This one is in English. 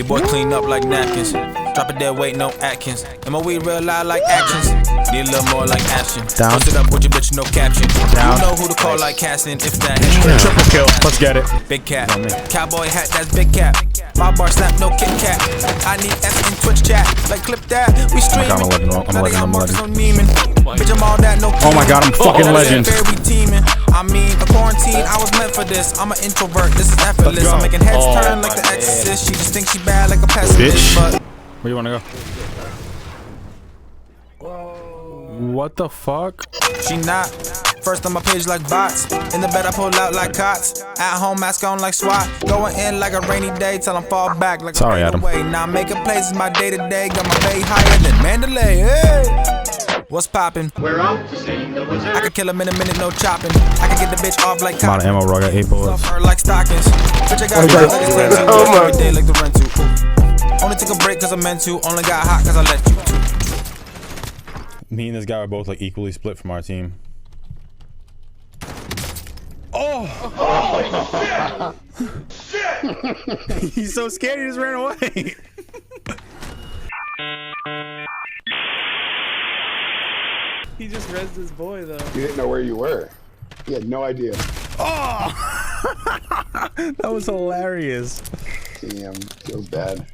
Your boy clean up like napkins. Drop it dead weight, no Atkins. And my weed real loud like actions. Need a little more like action. Down. Post it up with your bitch, no caption. Down. You know who to call like casting. If that Triple kill. Let's get it. Big cat. Cowboy hat, that's big cap. My bar snap, no Kit Kat. I need F in Twitch chat. Like clip that. We streaming. I'm a legend. I'm a legend. So Neiman. Bitch, I'm all that, no Oh my god, I'm fucking legend. We teaming. I mean, a quarantine, I was meant for this. I'm an introvert, this is effortless. I'm making heads turn like the exorcist. She just thinks she bad like a pessimist. Bitch. But Where you wanna go? What the fuck? she not. First on my page like bots. In the bed I pull out like cots. At home mask on like SWAT. Going in like a rainy day till I'm fall back like Sorry, a Adam. away. Now making plays is my day to day. Got my pay higher than Mandalay. Hey. What's poppin'? We're off to see the wizard. I could kill him in a minute, no chopping. I can get the bitch off like I'm out of ammo, bro. I got 8 bullets. Her like stockings. Bitch, I got like it's meant to. Every day like the rent to. Only took a break cause I meant to. Only got hot cause I let you. Me and this guy were both like equally split from our team. Oh! Shit! He's so scared he just ran away. He just rezzed his boy though. You didn't know where you were. He had no idea. Oh! That was hilarious. Damn, feels bad.